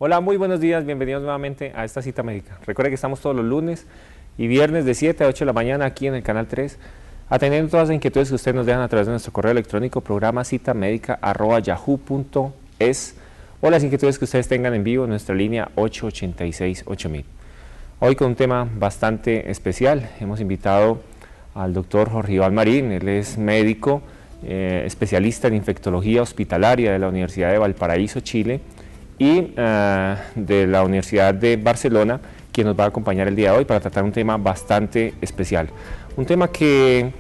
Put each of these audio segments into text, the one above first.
Hola, muy buenos días, bienvenidos nuevamente a esta cita médica. Recuerde que estamos todos los lunes y viernes de 7 a 8 de la mañana aquí en el canal 3, atendiendo todas las inquietudes que ustedes nos dejan a través de nuestro correo electrónico, programa citamedica@yahoo.es, o las inquietudes que ustedes tengan en vivo en nuestra línea 886-8000. Hoy con un tema bastante especial, hemos invitado al doctor Jorge Iván Marín. Él es médico, especialista en infectología hospitalaria de la Universidad de Valparaíso, Chile, y de la Universidad de Barcelona, quien nos va a acompañar el día de hoy para tratar un tema bastante especial. Un tema que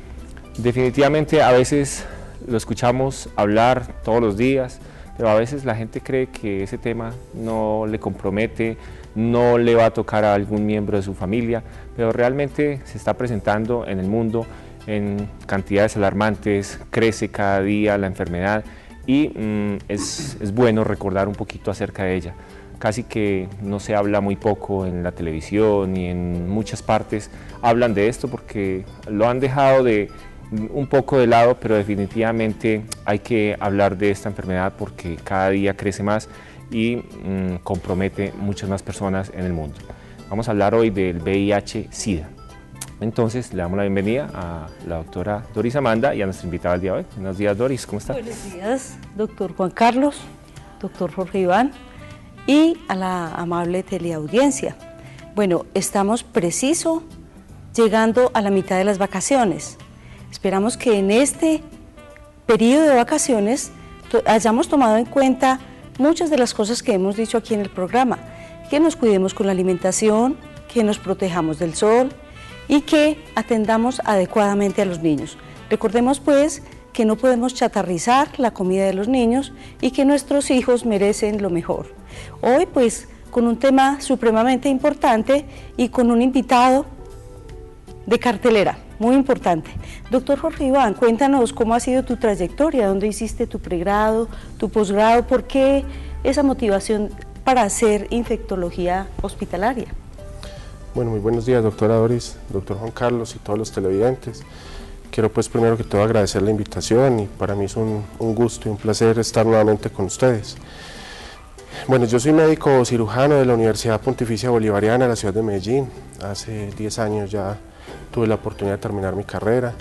definitivamente a veces lo escuchamos hablar todos los días, pero a veces la gente cree que ese tema no le compromete, no le va a tocar a algún miembro de su familia, pero realmente se está presentando en el mundo en cantidades alarmantes, crece cada día la enfermedad y es bueno recordar un poquito acerca de ella. Casi que no se habla muy poco en la televisión y en muchas partes hablan de esto porque lo han dejado un poco de lado, pero definitivamente hay que hablar de esta enfermedad porque cada día crece más y compromete muchas más personas en el mundo. Vamos a hablar hoy del VIH-Sida. Entonces le damos la bienvenida a la doctora Doris Amanda y a nuestra invitada del día de hoy. Buenos días, Doris, ¿cómo está? Buenos días, doctor Juan Carlos, doctor Jorge Iván y a la amable teleaudiencia. Bueno, estamos preciso llegando a la mitad de las vacaciones. Esperamos que en este periodo de vacaciones hayamos tomado en cuenta muchas de las cosas que hemos dicho aquí en el programa, que nos cuidemos con la alimentación, que nos protejamos del sol y que atendamos adecuadamente a los niños. Recordemos pues que no podemos chatarrizar la comida de los niños y que nuestros hijos merecen lo mejor. Hoy pues con un tema supremamente importante y con un invitado de cartelera muy importante. Doctor Jorge Iván, cuéntanos cómo ha sido tu trayectoria, dónde hiciste tu pregrado, tu posgrado, por qué esa motivación para hacer infectología hospitalaria. Bueno, muy buenos días, doctora Doris, doctor Juan Carlos y todos los televidentes. Quiero pues primero que todo agradecer la invitación y para mí es un gusto y un placer estar nuevamente con ustedes. Bueno, yo soy médico cirujano de la Universidad Pontificia Bolivariana de la ciudad de Medellín. Hace 10 años ya tuve la oportunidad de terminar mi carrera.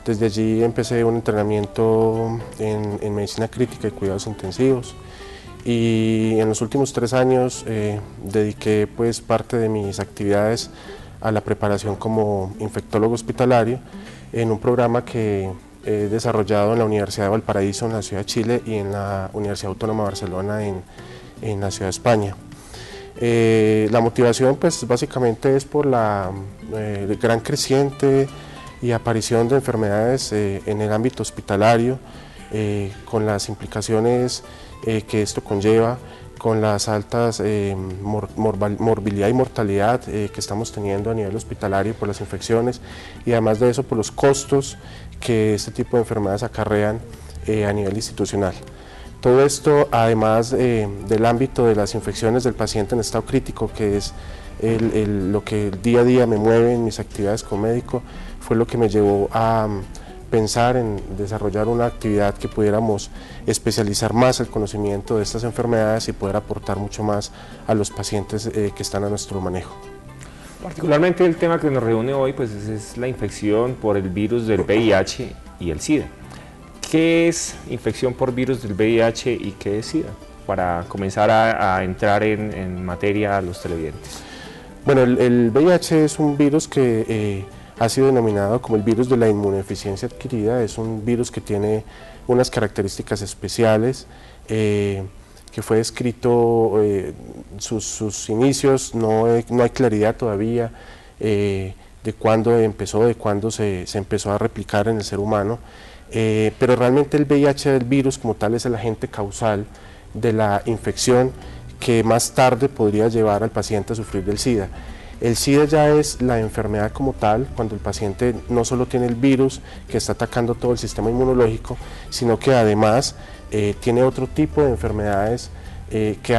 Desde allí empecé un entrenamiento en medicina crítica y cuidados intensivos. Y en los últimos 3 años dediqué pues parte de mis actividades a la preparación como infectólogo hospitalario en un programa que he desarrollado en la Universidad de Valparaíso en la ciudad de Chile y en la Universidad Autónoma de Barcelona en la ciudad de España. La motivación pues básicamente es por la gran creciente y aparición de enfermedades en el ámbito hospitalario, con las implicaciones que esto conlleva, con las altas morbilidad y mortalidad que estamos teniendo a nivel hospitalario por las infecciones y además de eso por los costos que este tipo de enfermedades acarrean a nivel institucional. Todo esto además del ámbito de las infecciones del paciente en estado crítico, que es lo que día a día me mueve en mis actividades como médico, fue lo que me llevó a pensar en desarrollar una actividad que pudiéramos especializar más el conocimiento de estas enfermedades y poder aportar mucho más a los pacientes que están a nuestro manejo. Particularmente el tema que nos reúne hoy pues es la infección por el virus del VIH y el SIDA. ¿Qué es infección por virus del VIH y qué es SIDA? Para comenzar a entrar en materia a los televidentes. Bueno, el VIH es un virus que ha sido denominado como el virus de la inmunodeficiencia adquirida. Es un virus que tiene unas características especiales, que fue descrito sus inicios, no hay claridad todavía de cuándo empezó, de cuándo se empezó a replicar en el ser humano, pero realmente el VIH, el virus como tal, es el agente causal de la infección que más tarde podría llevar al paciente a sufrir del SIDA. El SIDA ya es la enfermedad como tal, cuando el paciente no solo tiene el virus que está atacando todo el sistema inmunológico, sino que además tiene otro tipo de enfermedades que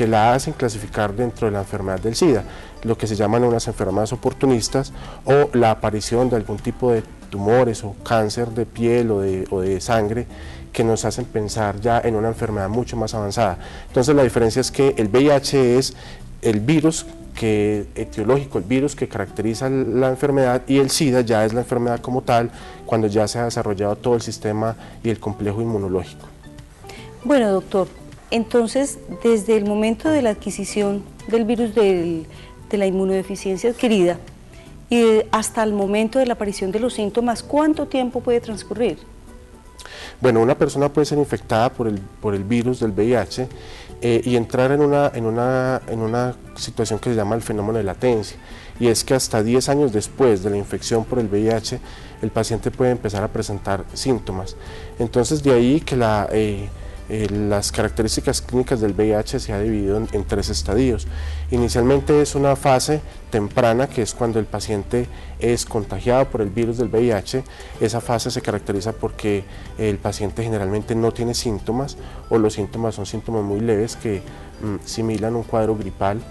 la hacen clasificar dentro de la enfermedad del SIDA, lo que se llaman unas enfermedades oportunistas o la aparición de algún tipo de tumores o cáncer de piel o de sangre, que nos hacen pensar ya en una enfermedad mucho más avanzada. Entonces la diferencia es que el VIH es el virus etiológico, el virus que caracteriza la enfermedad, y el SIDA ya es la enfermedad como tal, cuando ya se ha desarrollado todo el sistema y el complejo inmunológico. Bueno, doctor, entonces desde el momento de la adquisición del virus de la inmunodeficiencia adquirida y hasta el momento de la aparición de los síntomas, ¿cuánto tiempo puede transcurrir? Bueno, una persona puede ser infectada por el virus del VIH y entrar en una situación que se llama el fenómeno de latencia, y es que hasta 10 años después de la infección por el VIH, el paciente puede empezar a presentar síntomas. Entonces de ahí que las características clínicas del VIH se ha dividido en 3 estadios. Inicialmente es una fase temprana, que es cuando el paciente es contagiado por el virus del VIH. Esa fase se caracteriza porque el paciente generalmente no tiene síntomas, o los síntomas son síntomas muy leves que similan un cuadro gripal.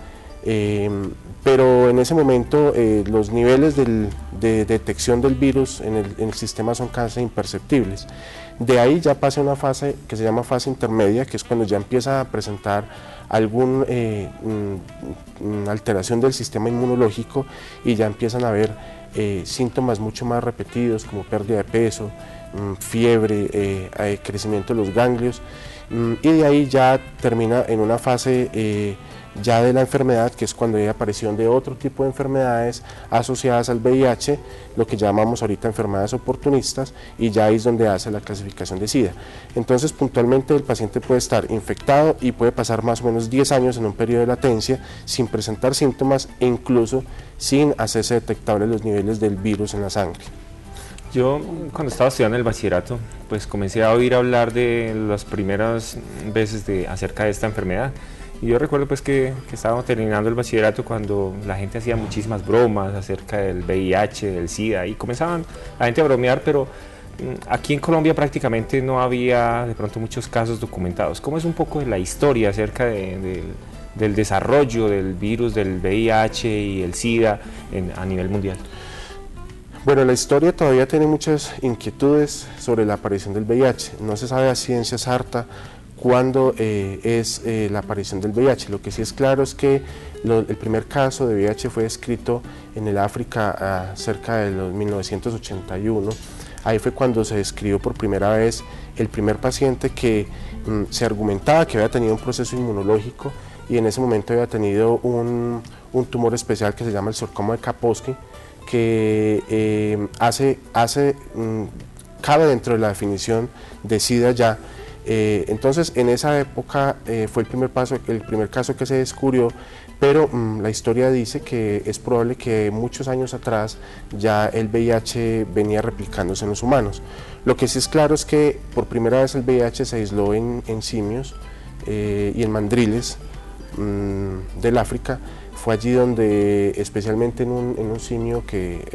Pero en ese momento los niveles de detección del virus en el sistema son casi imperceptibles. De ahí ya pasa a una fase que se llama fase intermedia, que es cuando ya empieza a presentar alguna alteración del sistema inmunológico, y ya empiezan a haber síntomas mucho más repetidos, como pérdida de peso, fiebre, crecimiento de los ganglios, y de ahí ya termina en una fase ya de la enfermedad, que es cuando hay aparición de otro tipo de enfermedades asociadas al VIH, lo que llamamos ahorita enfermedades oportunistas, y ya ahí es donde hace la clasificación de SIDA. Entonces puntualmente el paciente puede estar infectado y puede pasar más o menos 10 años en un periodo de latencia sin presentar síntomas, e incluso sin hacerse detectables los niveles del virus en la sangre. Yo, cuando estaba estudiando el bachillerato, pues comencé a oír hablar de las primeras veces acerca de esta enfermedad. Y yo recuerdo pues que estábamos terminando el bachillerato cuando la gente hacía muchísimas bromas acerca del VIH, del SIDA, y comenzaban la gente a bromear, pero aquí en Colombia prácticamente no había de pronto muchos casos documentados. ¿Cómo es un poco de la historia acerca del desarrollo del virus del VIH y el SIDA a nivel mundial? Bueno, la historia todavía tiene muchas inquietudes sobre la aparición del VIH. No se sabe a ciencia cierta cuándo es la aparición del VIH. Lo que sí es claro es que el primer caso de VIH fue descrito en el África cerca de los 1981. Ahí fue cuando se describió por primera vez el primer paciente que se argumentaba que había tenido un proceso inmunológico, y en ese momento había tenido un tumor especial que se llama el sarcoma de Kaposi, que cabe dentro de la definición de SIDA ya. Entonces en esa época fue el primer caso que se descubrió, pero la historia dice que es probable que muchos años atrás ya el VIH venía replicándose en los humanos. Lo que sí es claro es que por primera vez el VIH se aisló en simios y en mandriles del África. Fue allí donde, especialmente en un simio que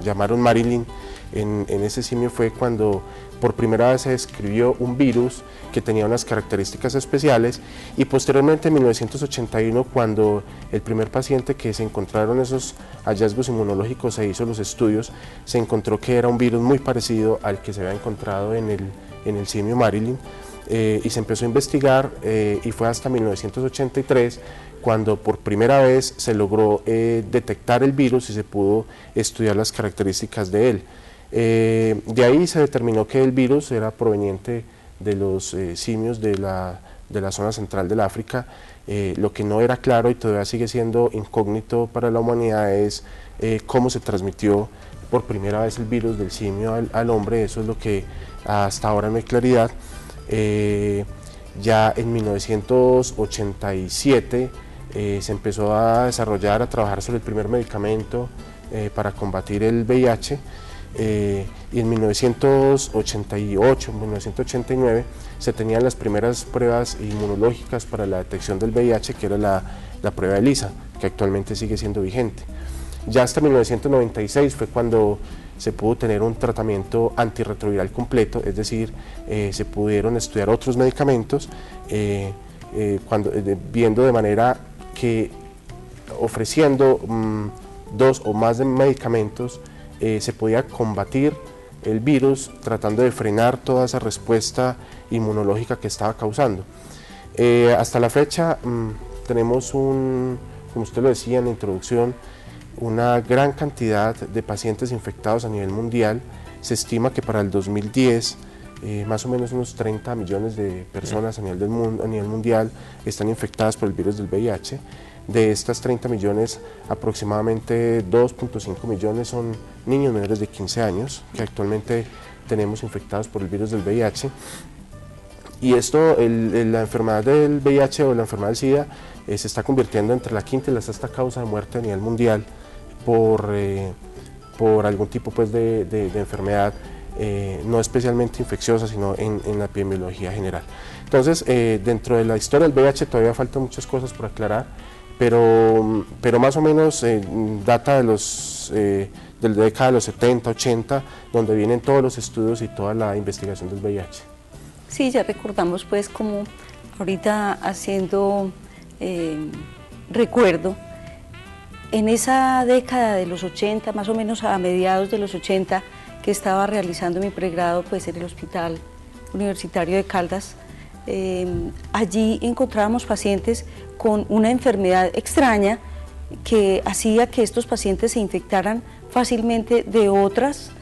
llamaron Marilyn, en ese simio fue cuando por primera vez se describió un virus que tenía unas características especiales, y posteriormente en 1981, cuando el primer paciente que se encontraron esos hallazgos inmunológicos se hizo los estudios, se encontró que era un virus muy parecido al que se había encontrado en el simio Marilyn, y se empezó a investigar, y fue hasta 1983 cuando por primera vez se logró detectar el virus y se pudo estudiar las características de él. De ahí se determinó que el virus era proveniente de los simios de la zona central del África. Lo que no era claro y todavía sigue siendo incógnito para la humanidad es cómo se transmitió por primera vez el virus del simio al hombre. Eso es lo que hasta ahora no hay claridad. Ya en 1987 se empezó a desarrollar, a trabajar sobre el primer medicamento para combatir el VIH, y en 1988, 1989 se tenían las primeras pruebas inmunológicas para la detección del VIH, que era la prueba ELISA, que actualmente sigue siendo vigente. Ya hasta 1996 fue cuando se pudo tener un tratamiento antirretroviral completo, es decir, se pudieron estudiar otros medicamentos, viendo de manera que ofreciendo 2 o más de medicamentos se podía combatir el virus tratando de frenar toda esa respuesta inmunológica que estaba causando. Hasta la fecha tenemos como usted lo decía en la introducción, una gran cantidad de pacientes infectados a nivel mundial. Se estima que para el 2010 más o menos unos 30 millones de personas a nivel mundial están infectadas por el virus del VIH. De estas 30 millones, aproximadamente 2.5 millones son niños menores de 15 años que actualmente tenemos infectados por el virus del VIH. Y esto, la enfermedad del VIH o la enfermedad del SIDA se está convirtiendo entre la quinta y la sexta causa de muerte a nivel mundial por algún tipo pues, de enfermedad, no especialmente infecciosa, sino en la epidemiología general. Entonces, dentro de la historia del VIH todavía faltan muchas cosas por aclarar, pero más o menos data de la década de los 70, 80, donde vienen todos los estudios y toda la investigación del VIH. Sí, ya recordamos pues como ahorita haciendo recuerdo, en esa década de los 80, más o menos a mediados de los 80, que estaba realizando mi pregrado pues, en el Hospital Universitario de Caldas, allí encontrábamos pacientes con una enfermedad extraña que hacía que estos pacientes se infectaran fácilmente de otros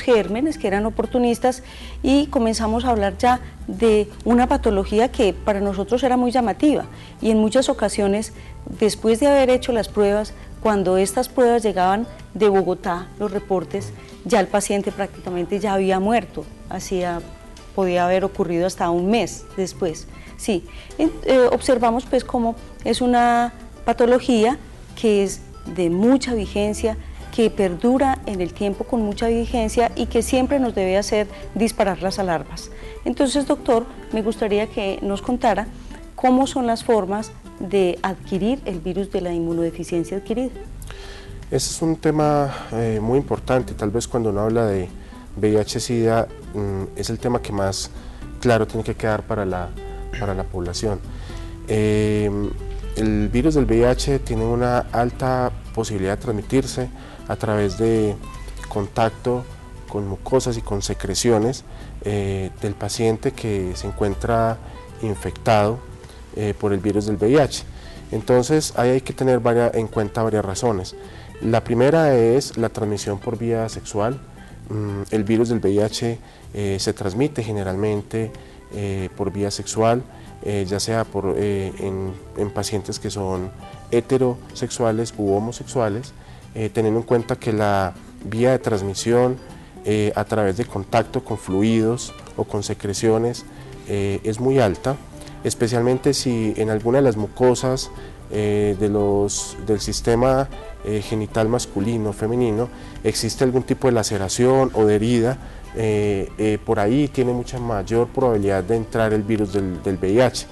gérmenes que eran oportunistas, y comenzamos a hablar ya de una patología que para nosotros era muy llamativa, y en muchas ocasiones, después de haber hecho las pruebas, cuando estas pruebas llegaban de Bogotá, los reportes, ya el paciente prácticamente ya había muerto, podía haber ocurrido hasta un mes después. Sí, observamos pues cómo es una patología que es de mucha vigencia, que perdura en el tiempo con mucha vigencia y que siempre nos debe hacer disparar las alarmas. Entonces, doctor, me gustaría que nos contara cómo son las formas de adquirir el virus de la inmunodeficiencia adquirida. Ese es un tema muy importante. Tal vez cuando uno habla de VIH-Sida es el tema que más claro tiene que quedar para la población. El virus del VIH tiene una alta posibilidad de transmitirse a través de contacto con mucosas y con secreciones del paciente que se encuentra infectado por el virus del VIH. Entonces ahí hay que tener en cuenta varias razones. La primera es la transmisión por vía sexual. El virus del VIH se transmite generalmente por vía sexual, ya sea en pacientes que son heterosexuales u homosexuales, teniendo en cuenta que la vía de transmisión a través de contacto con fluidos o con secreciones es muy alta, especialmente si en alguna de las mucosas del sistema genital masculino o femenino existe algún tipo de laceración o de herida, por ahí tiene mucha mayor probabilidad de entrar el virus del VIH.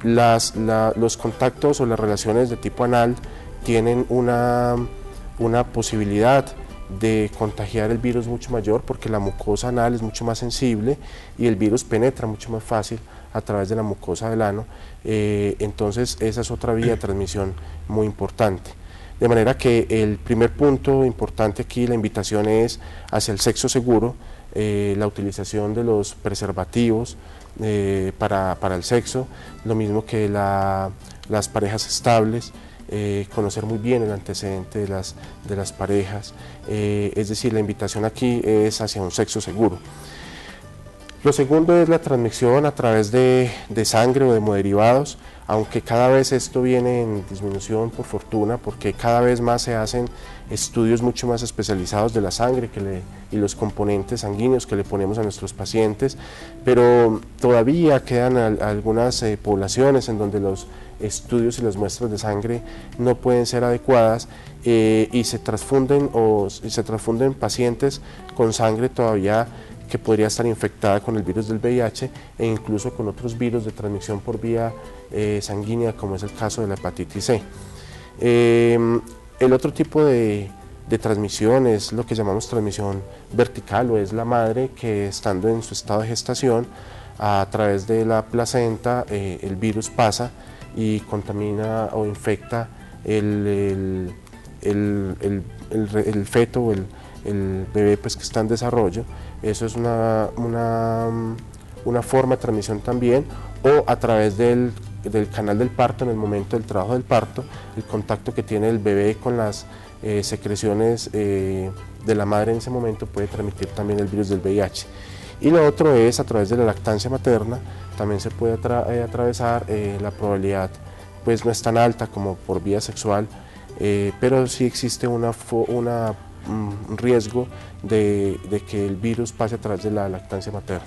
Los contactos o las relaciones de tipo anal tienen una posibilidad de contagiar el virus mucho mayor, porque la mucosa anal es mucho más sensible y el virus penetra mucho más fácil a través de la mucosa del ano. Entonces esa es otra vía de transmisión muy importante. De manera que el primer punto importante aquí, la invitación es hacia el sexo seguro, la utilización de los preservativos para el sexo, lo mismo que las parejas estables, conocer muy bien el antecedente de las parejas, es decir, la invitación aquí es hacia un sexo seguro. Lo segundo es la transmisión a través de sangre o de hemoderivados, aunque cada vez esto viene en disminución por fortuna, porque cada vez más se hacen estudios mucho más especializados de la sangre y los componentes sanguíneos que le ponemos a nuestros pacientes, pero todavía quedan algunas poblaciones en donde los estudios y las muestras de sangre no pueden ser adecuadas y se transfunden pacientes con sangre todavía que podría estar infectada con el virus del VIH e incluso con otros virus de transmisión por vía sanguínea, como es el caso de la hepatitis C. El otro tipo de transmisión es lo que llamamos transmisión vertical, o es la madre que, estando en su estado de gestación, a través de la placenta el virus pasa y contamina o infecta el el feto o el bebé pues, que está en desarrollo. Eso es una forma de transmisión también, o a través del canal del parto, en el momento del trabajo del parto, el contacto que tiene el bebé con las secreciones de la madre en ese momento puede transmitir también el virus del VIH. Y lo otro es a través de la lactancia materna, también se puede atravesar, la probabilidad pues no es tan alta como por vía sexual, pero sí existe un riesgo de que el virus pase a través de la lactancia materna.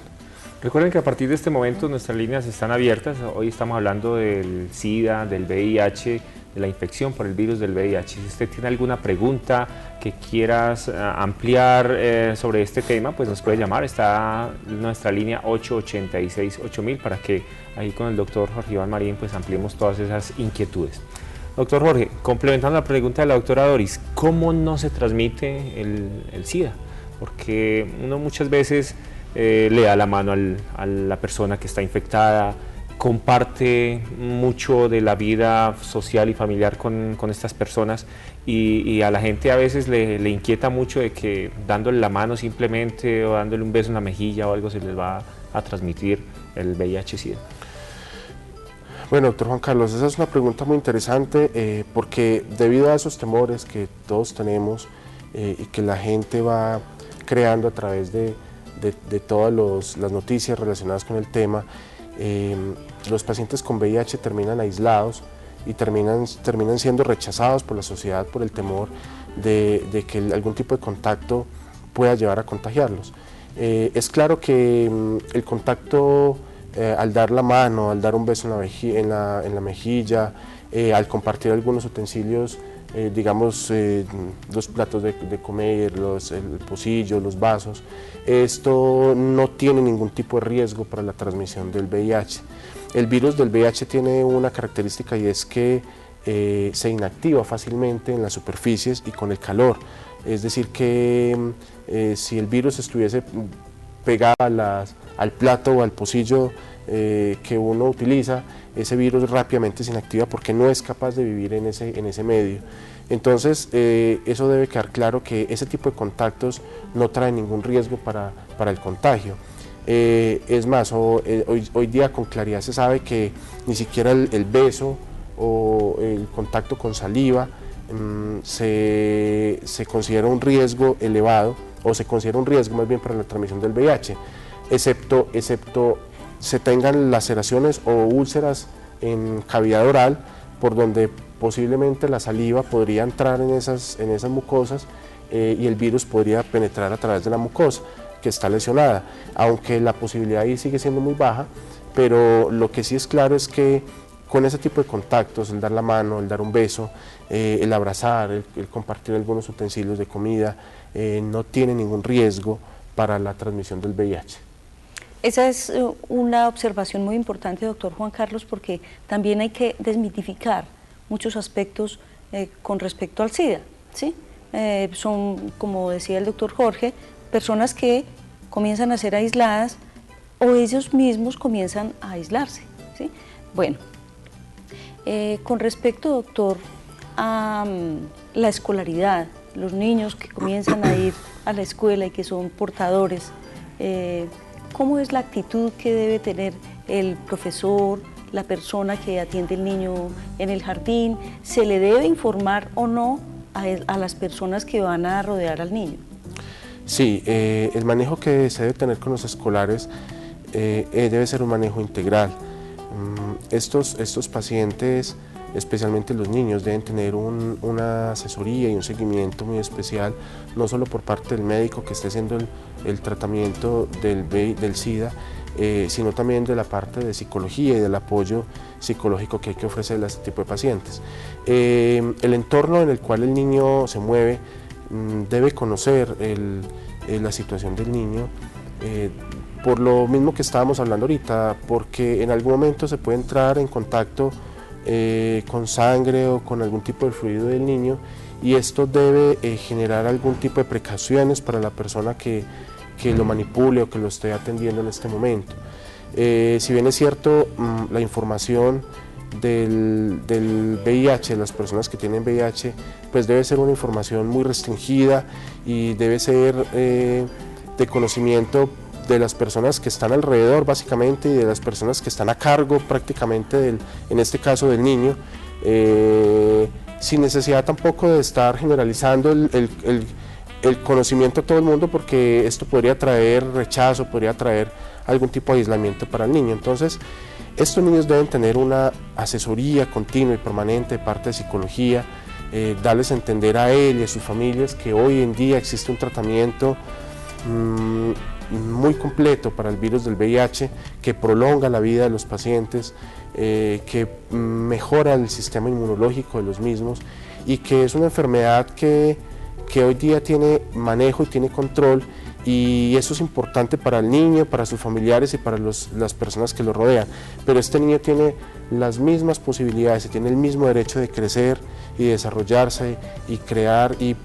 Recuerden que a partir de este momento nuestras líneas están abiertas. Hoy estamos hablando del SIDA, del VIH, de la infección por el virus del VIH. Si usted tiene alguna pregunta que quieras ampliar sobre este tema, pues nos puede llamar. Está nuestra línea 886-8000 para que ahí con el doctor Jorge Iván Marín pues ampliemos todas esas inquietudes. Doctor Jorge, complementando la pregunta de la doctora Doris, ¿cómo no se transmite el SIDA? Porque uno muchas veces le da la mano a la persona que está infectada, comparte mucho de la vida social y familiar con estas personas y a la gente a veces le inquieta mucho de que dándole la mano simplemente o dándole un beso en la mejilla o algo se les va a transmitir el VIH-Sida. Bueno, doctor Juan Carlos, esa es una pregunta muy interesante porque debido a esos temores que todos tenemos y que la gente va creando a través de todas las noticias relacionadas con el tema, los pacientes con VIH terminan aislados y terminan siendo rechazados por la sociedad por el temor de que algún tipo de contacto pueda llevar a contagiarlos. Es claro que el contacto al dar la mano, al dar un beso en la mejilla, al compartir algunos utensilios, digamos los platos de comer, el pocillo, los vasos, esto no tiene ningún tipo de riesgo para la transmisión del VIH. El virus del VIH tiene una característica y es que se inactiva fácilmente en las superficies y con el calor. Es decir que si el virus estuviese pegado al plato o al pocillo que uno utiliza, ese virus rápidamente se inactiva porque no es capaz de vivir en ese medio. Entonces eso debe quedar claro que ese tipo de contactos no trae ningún riesgo para el contagio. Es más, hoy día con claridad se sabe que ni siquiera el beso o el contacto con saliva se considera un riesgo elevado, o se considera un riesgo más bien para la transmisión del VIH, excepto se tengan laceraciones o úlceras en cavidad oral, por donde posiblemente la saliva podría entrar en esas mucosas y el virus podría penetrar a través de la mucosa que está lesionada, aunque la posibilidad ahí sigue siendo muy baja, pero lo que sí es claro es que con ese tipo de contactos, el dar la mano, el dar un beso, el abrazar, el compartir algunos utensilios de comida, no tiene ningún riesgo para la transmisión del VIH. Esa es una observación muy importante, doctor Juan Carlos, porque también hay que desmitificar muchos aspectos con respecto al SIDA, ¿sí? Son, como decía el doctor Jorge, personas que comienzan a ser aisladas o ellos mismos comienzan a aislarse, ¿sí? Bueno, con respecto, doctor, a la escolaridad, los niños que comienzan a ir a la escuela y que son portadores, ¿cómo es la actitud que debe tener el profesor, la persona que atiende al niño en el jardín? ¿Se le debe informar o no a las personas que van a rodear al niño? Sí, el manejo que se debe tener con los escolares debe ser un manejo integral. Estos pacientes, especialmente los niños, deben tener una asesoría y un seguimiento muy especial, no solo por parte del médico que esté haciendo el tratamiento del SIDA, sino también de la parte de psicología y del apoyo psicológico que hay que ofrecerle a este tipo de pacientes. El entorno en el cual el niño se mueve debe conocer la situación del niño, por lo mismo que estábamos hablando ahorita, porque en algún momento se puede entrar en contacto con sangre o con algún tipo de fluido del niño, y esto debe generar algún tipo de precauciones para la persona que lo manipule o que lo esté atendiendo en este momento. Si bien es cierto, la información del VIH, de las personas que tienen VIH, pues debe ser una información muy restringida y debe ser de conocimiento de las personas que están alrededor básicamente y de las personas que están a cargo prácticamente en este caso del niño, sin necesidad tampoco de estar generalizando el conocimiento a todo el mundo, porque esto podría traer rechazo, podría traer algún tipo de aislamiento para el niño. Entonces, estos niños deben tener una asesoría continua y permanente de parte de psicología, darles a entender a él y a sus familias que hoy en día existe un tratamiento muy completo para el virus del VIH, que prolonga la vida de los pacientes, que mejora el sistema inmunológico de los mismos y que es una enfermedad que hoy día tiene manejo y tiene control, y eso es importante para el niño, para sus familiares y para las personas que lo rodean. Pero este niño tiene las mismas posibilidades y tiene el mismo derecho de crecer y desarrollarse y crear y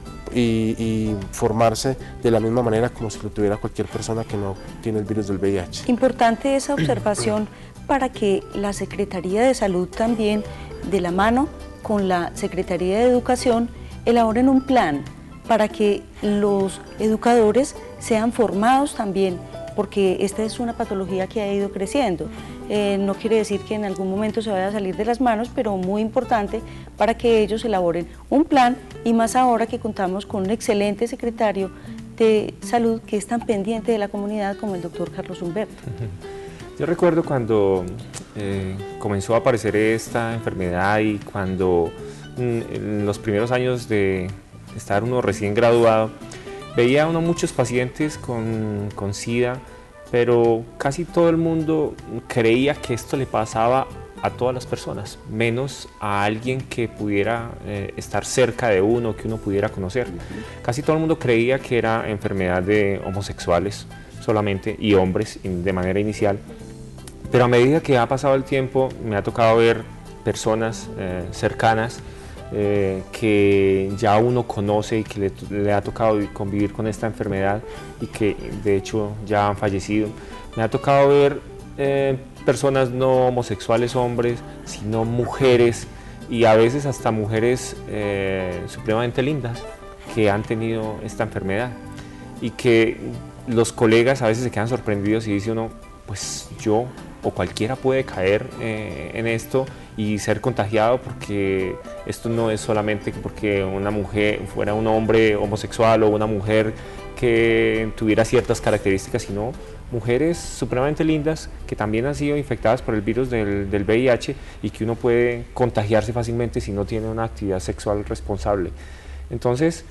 formarse de la misma manera como si lo tuviera cualquier persona que no tiene el virus del VIH. Importante esa observación para que la Secretaría de Salud también, de la mano con la Secretaría de Educación, elaboren un plan para que los educadores sean formados también, porque esta es una patología que ha ido creciendo. No quiere decir que en algún momento se vaya a salir de las manos, pero muy importante para que ellos elaboren un plan, y más ahora que contamos con un excelente secretario de salud que es tan pendiente de la comunidad como el doctor Carlos Humberto. Yo recuerdo cuando comenzó a aparecer esta enfermedad y cuando en los primeros años de estar uno recién graduado, veía uno muchos pacientes con SIDA, pero casi todo el mundo creía que esto le pasaba a todas las personas, menos a alguien que pudiera estar cerca de uno, que uno pudiera conocer. Casi todo el mundo creía que era enfermedad de homosexuales solamente y hombres de manera inicial, pero a medida que ha pasado el tiempo me ha tocado ver personas cercanas que ya uno conoce y que le ha tocado convivir con esta enfermedad y que de hecho ya han fallecido. Me ha tocado ver personas no homosexuales hombres, sino mujeres, y a veces hasta mujeres supremamente lindas que han tenido esta enfermedad, y que los colegas a veces se quedan sorprendidos y dice uno, pues yo o cualquiera puede caer en esto y ser contagiado, porque esto no es solamente porque una mujer fuera un hombre homosexual o una mujer que tuviera ciertas características, sino mujeres supremamente lindas que también han sido infectadas por el virus del VIH y que uno puede contagiarse fácilmente si no tiene una actividad sexual responsable. Entonces,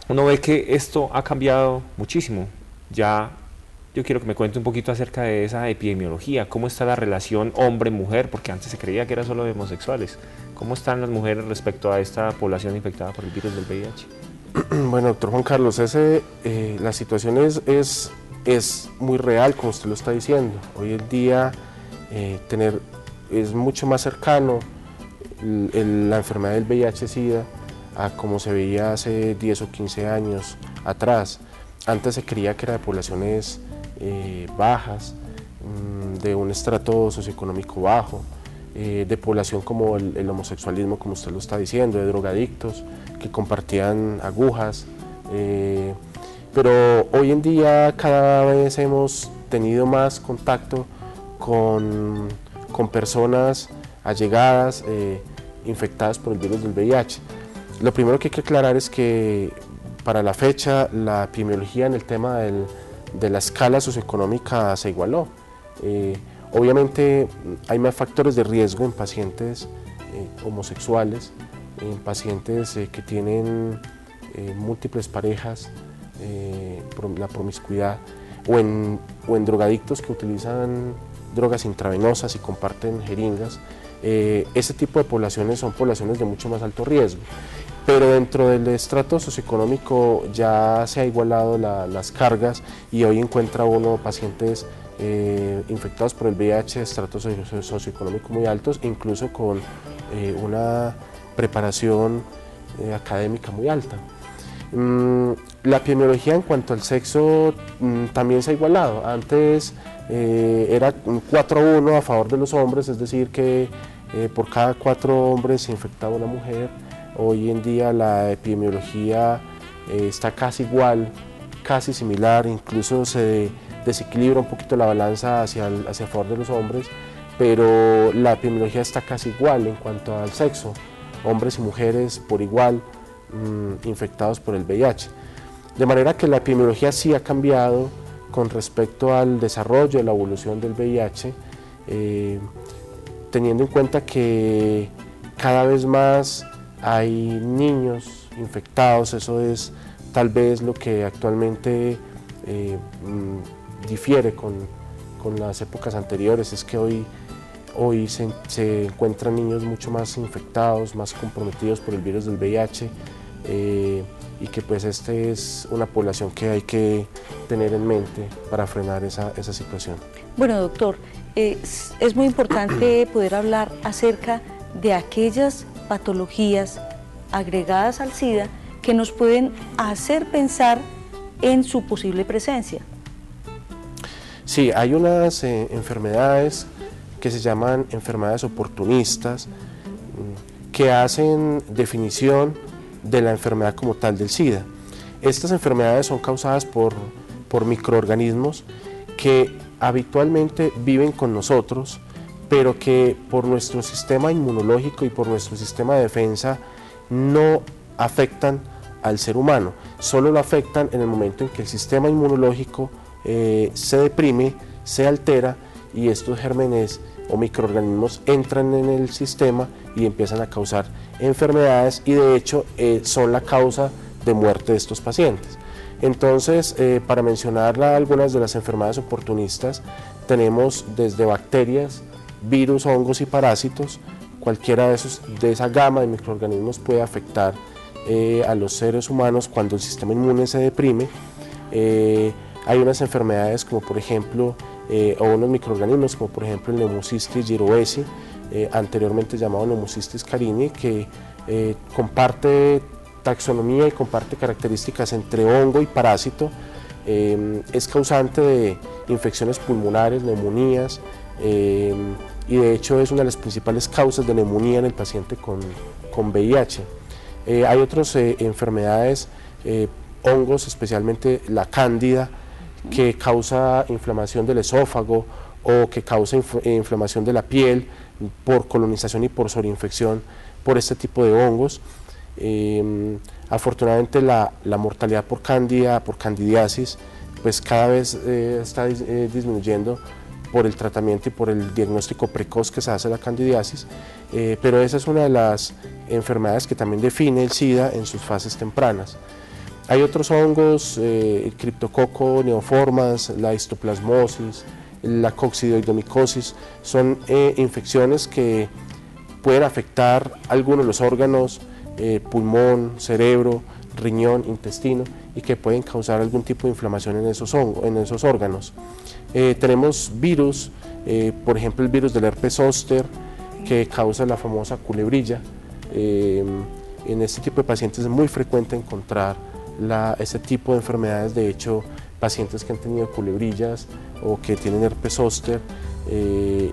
uno ve que esto ha cambiado muchísimo. Ya yo quiero que me cuente un poquito acerca de esa epidemiología, cómo está la relación hombre-mujer, porque antes se creía que era solo de homosexuales. ¿Cómo están las mujeres respecto a esta población infectada por el virus del VIH? Bueno, doctor Juan Carlos, la situación es muy real, como usted lo está diciendo. Hoy en día es mucho más cercano la enfermedad del VIH-Sida a como se veía hace 10 o 15 años atrás. Antes se creía que era de poblaciones bajas, de un estrato socioeconómico bajo, de población como el homosexualismo, como usted lo está diciendo, de drogadictos que compartían agujas, pero hoy en día cada vez hemos tenido más contacto con personas allegadas infectadas por el virus del VIH. Lo primero que hay que aclarar es que para la fecha la epidemiología en el tema de la escala socioeconómica se igualó. Obviamente hay más factores de riesgo en pacientes homosexuales, en pacientes que tienen múltiples parejas, la promiscuidad, o en drogadictos que utilizan drogas intravenosas y comparten jeringas. Ese tipo de poblaciones son poblaciones de mucho más alto riesgo. Pero dentro del estrato socioeconómico ya se ha igualado las cargas, y hoy encuentra uno pacientes infectados por el VIH de estratos socioeconómicos muy altos, incluso con una preparación académica muy alta. La epidemiología en cuanto al sexo también se ha igualado. Antes era 4-1 a favor de los hombres, es decir que por cada 4 hombres se infectaba una mujer. Hoy en día la epidemiología está casi igual, casi similar, incluso se desequilibra un poquito la balanza hacia favor de los hombres, pero la epidemiología está casi igual en cuanto al sexo, hombres y mujeres por igual infectados por el VIH. De manera que la epidemiología sí ha cambiado con respecto al desarrollo, la evolución del VIH, teniendo en cuenta que cada vez más hay niños infectados. Eso es tal vez lo que actualmente difiere con las épocas anteriores, es que hoy se encuentran niños mucho más infectados, más comprometidos por el virus del VIH, y que pues es una población que hay que tener en mente para frenar esa situación. Bueno, doctor, es muy importante poder hablar acerca de aquellas patologías agregadas al SIDA que nos pueden hacer pensar en su posible presencia. Sí, hay unas enfermedades que se llaman enfermedades oportunistas, que hacen definición de la enfermedad como tal del SIDA. Estas enfermedades son causadas por microorganismos que habitualmente viven con nosotros, pero que por nuestro sistema inmunológico y por nuestro sistema de defensa no afectan al ser humano, solo lo afectan en el momento en que el sistema inmunológico se deprime, se altera, y estos gérmenes o microorganismos entran en el sistema y empiezan a causar enfermedades, y de hecho son la causa de muerte de estos pacientes. Entonces, para mencionar algunas de las enfermedades oportunistas, tenemos desde bacterias, virus, hongos y parásitos. Cualquiera de esa gama de microorganismos puede afectar a los seres humanos cuando el sistema inmune se deprime. Hay unas enfermedades como por ejemplo, o unos microorganismos como por ejemplo el Pneumocystis jirovecii, anteriormente llamado Pneumocystis carini, que comparte taxonomía y comparte características entre hongo y parásito. Es causante de infecciones pulmonares, neumonías, y de hecho es una de las principales causas de neumonía en el paciente con VIH. Hay otras enfermedades, hongos, especialmente la cándida, que causa inflamación del esófago o que causa inflamación de la piel por colonización y por sobreinfección por este tipo de hongos. Afortunadamente la mortalidad por cándida, por candidiasis, pues cada vez está disminuyendo por el tratamiento y por el diagnóstico precoz que se hace de la candidiasis, pero esa es una de las enfermedades que también define el SIDA en sus fases tempranas. Hay otros hongos, el Cryptococcus neoformans, la histoplasmosis, la coccidioidomicosis, son infecciones que pueden afectar algunos de los órganos, pulmón, cerebro, riñón, intestino, y que pueden causar algún tipo de inflamación en esos órganos. Tenemos virus, por ejemplo el virus del herpes zóster, que causa la famosa culebrilla. En este tipo de pacientes es muy frecuente encontrar este tipo de enfermedades. De hecho, pacientes que han tenido culebrillas o que tienen herpes zóster,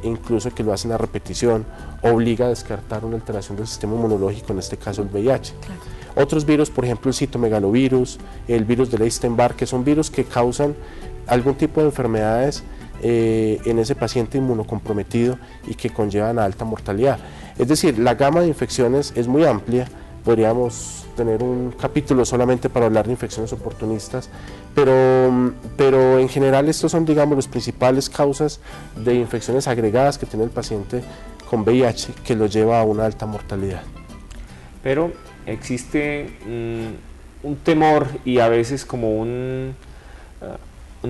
incluso que lo hacen a repetición, obliga a descartar una alteración del sistema inmunológico, en este caso el VIH. Claro. Otros virus, por ejemplo el citomegalovirus, el virus de Epstein-Barr, que son virus que causan algún tipo de enfermedades en ese paciente inmunocomprometido y que conllevan a alta mortalidad. Es decir, la gama de infecciones es muy amplia. Podríamos tener un capítulo solamente para hablar de infecciones oportunistas, pero en general estos son, digamos, las principales causas de infecciones agregadas que tiene el paciente con VIH, que lo lleva a una alta mortalidad. Pero existe un temor y a veces como una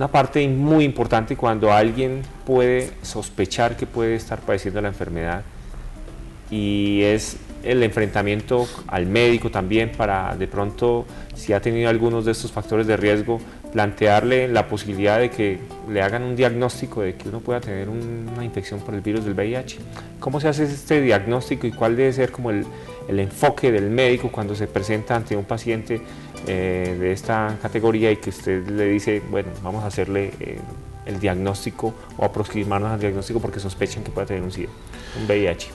parte muy importante cuando alguien puede sospechar que puede estar padeciendo la enfermedad, y es el enfrentamiento al médico también, para de pronto, si ha tenido algunos de estos factores de riesgo, plantearle la posibilidad de que le hagan un diagnóstico de que uno pueda tener una infección por el virus del VIH. ¿Cómo se hace este diagnóstico y cuál debe ser como el enfoque del médico cuando se presenta ante un paciente de esta categoría y que usted le dice, bueno, vamos a hacerle el diagnóstico o aproximarnos al diagnóstico porque sospechan que pueda tener un SIDA, un VIH?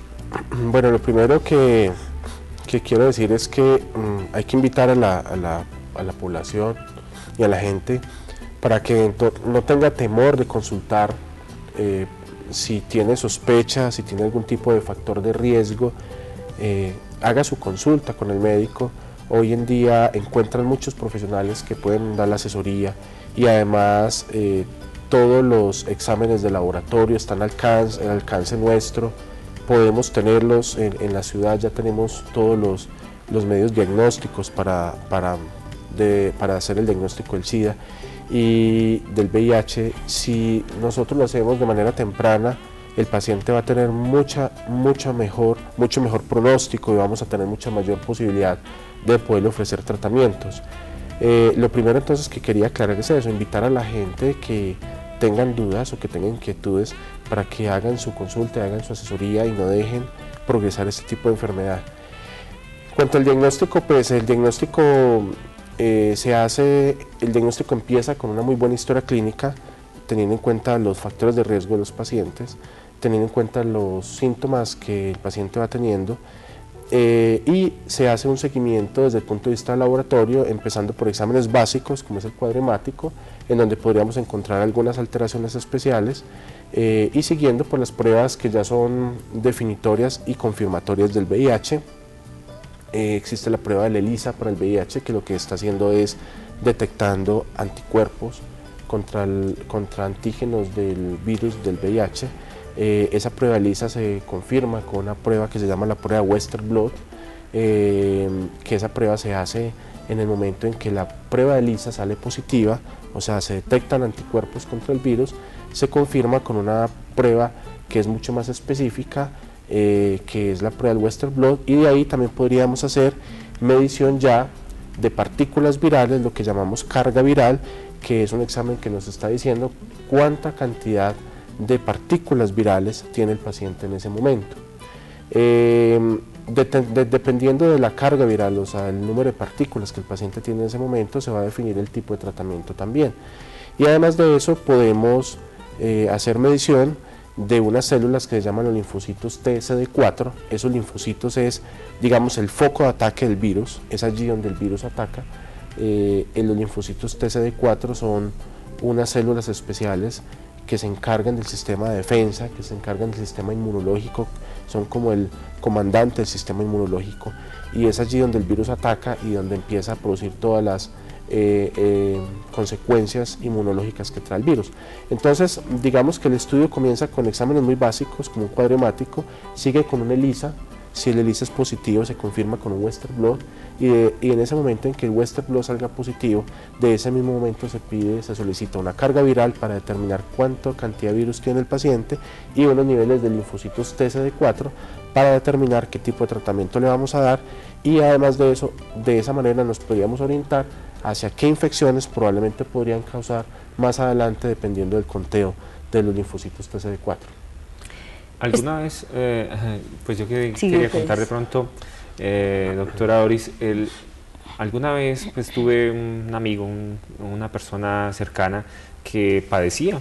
Bueno, lo primero que quiero decir es que hay que invitar a la población y a la gente para que no tenga temor de consultar si tiene sospecha, si tiene algún tipo de factor de riesgo, haga su consulta con el médico. Hoy en día encuentran muchos profesionales que pueden dar la asesoría y además todos los exámenes de laboratorio están al alcance nuestro. Podemos tenerlos en la ciudad, ya tenemos todos los medios diagnósticos para hacer el diagnóstico del SIDA y del VIH. Si nosotros lo hacemos de manera temprana, el paciente va a tener mucho mejor pronóstico y vamos a tener mucha mayor posibilidad de poderle ofrecer tratamientos. Lo primero entonces que quería aclarar es eso, invitar a la gente que tengan dudas o que tengan inquietudes para que hagan su consulta, hagan su asesoría y no dejen progresar este tipo de enfermedad. En cuanto al diagnóstico, pues el diagnóstico empieza con una muy buena historia clínica, teniendo en cuenta los factores de riesgo de los pacientes, teniendo en cuenta los síntomas que el paciente va teniendo, y se hace un seguimiento desde el punto de vista del laboratorio, empezando por exámenes básicos como es el cuadro hemático, en donde podríamos encontrar algunas alteraciones especiales, y siguiendo por las pruebas que ya son definitorias y confirmatorias del VIH. Existe la prueba de ELISA para el VIH, que lo que está haciendo es detectando anticuerpos contra antígenos del virus del VIH. Esa prueba ELISA se confirma con una prueba que se llama la prueba Western Blot, que esa prueba se hace en el momento en que la prueba ELISA sale positiva, o sea, se detectan anticuerpos contra el virus, se confirma con una prueba que es mucho más específica, que es la prueba del Western Blot, y de ahí también podríamos hacer medición ya de partículas virales, lo que llamamos carga viral, que es un examen que nos está diciendo cuánta cantidad de partículas virales tiene el paciente en ese momento. Dependiendo de la carga viral, o sea, el número de partículas que el paciente tiene en ese momento, se va a definir el tipo de tratamiento también. Y además de eso podemos hacer medición de unas células que se llaman los linfocitos TCD4. Esos linfocitos es, digamos, el foco de ataque del virus, es allí donde el virus ataca. Los linfocitos TCD4 son unas células especiales que se encargan del sistema de defensa, que se encargan del sistema inmunológico, son como el comandante del sistema inmunológico, y es allí donde el virus ataca y donde empieza a producir todas las consecuencias inmunológicas que trae el virus. Entonces, digamos que el estudio comienza con exámenes muy básicos, como un cuadro hemático, sigue con un ELISA. Si el ELISA es positivo, se confirma con un Western Blot, y en ese momento en que el Western Blot salga positivo, de ese mismo momento se solicita una carga viral para determinar cuánta cantidad de virus tiene el paciente y unos niveles de linfocitos TCD4 para determinar qué tipo de tratamiento le vamos a dar, y además de eso, de esa manera nos podríamos orientar hacia qué infecciones probablemente podrían causar más adelante dependiendo del conteo de los linfocitos TCD4. ¿Alguna vez, pues yo quería contar de pronto, doctora Doris, alguna vez pues tuve un amigo, una persona cercana que padecía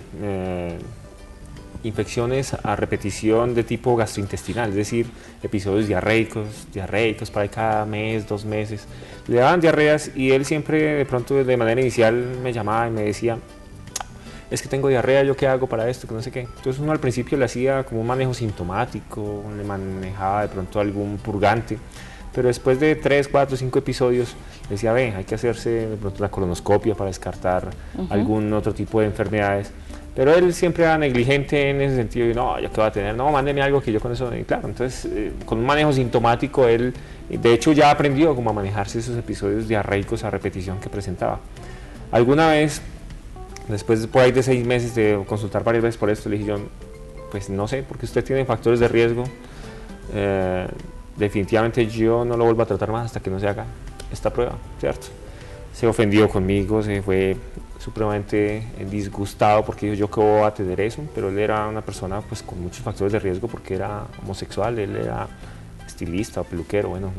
infecciones a repetición de tipo gastrointestinal, es decir, episodios diarreicos para cada mes, 2 meses, le daban diarreas y él siempre de pronto de manera inicial me llamaba y me decía: es que tengo diarrea, ¿yo qué hago para esto? Que no sé qué. Entonces uno al principio le hacía como un manejo sintomático, le manejaba de pronto algún purgante, pero después de 3, 4, 5 episodios le decía: ve, hay que hacerse de pronto la colonoscopia para descartar algún otro tipo de enfermedades. Pero él siempre era negligente en ese sentido, y no, ¿yo qué voy a tener? No, mándeme algo que yo con eso... Y claro, entonces con un manejo sintomático él, de hecho, ya aprendió como a manejarse esos episodios diarreicos a repetición que presentaba. Alguna vez, después por ahí de 6 meses de consultar varias veces por esto, le dije yo: pues no sé, porque usted tiene factores de riesgo, definitivamente yo no lo vuelvo a tratar más hasta que no se haga esta prueba, ¿cierto? Se ofendió conmigo, se fue supremamente disgustado porque dijo: yo qué voy a tener eso, pero él era una persona pues con muchos factores de riesgo porque era homosexual, él era estilista o peluquero. Bueno,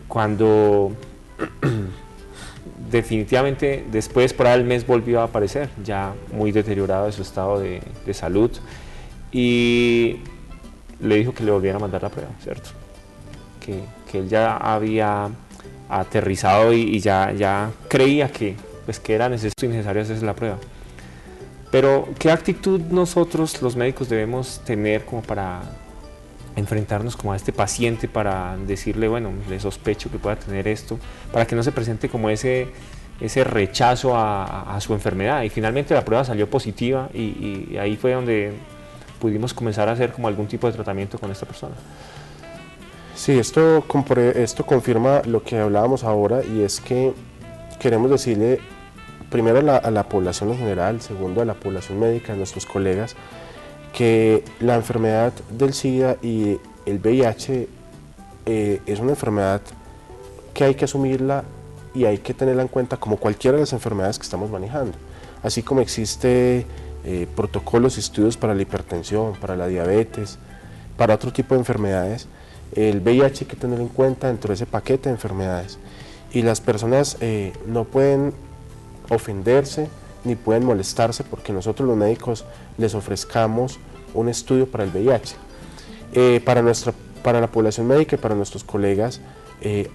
cuando definitivamente después, por ahí al mes, volvió a aparecer, ya muy deteriorado de su estado de salud, y le dijo que le volviera a mandar la prueba, ¿cierto? Que él ya había aterrizado y ya creía que era necesario hacerse la prueba. Pero, ¿qué actitud nosotros, los médicos, debemos tener como para enfrentarnos como a este paciente, para decirle, bueno, le sospecho que pueda tener esto, para que no se presente como ese rechazo a su enfermedad? Y finalmente la prueba salió positiva y ahí fue donde pudimos comenzar a hacer como algún tipo de tratamiento con esta persona. Sí, esto confirma lo que hablábamos ahora, y es que queremos decirle primero a la población en general, segundo a la población médica, a nuestros colegas, que la enfermedad del SIDA y el VIH es una enfermedad que hay que asumirla y hay que tenerla en cuenta como cualquiera de las enfermedades que estamos manejando. Así como existe protocolos y estudios para la hipertensión, para la diabetes, para otro tipo de enfermedades, el VIH hay que tener en cuenta dentro de ese paquete de enfermedades. Y las personas no pueden ofenderse ni pueden molestarse porque nosotros los médicos les ofrezcamos un estudio para el VIH. Para la población médica y para nuestros colegas,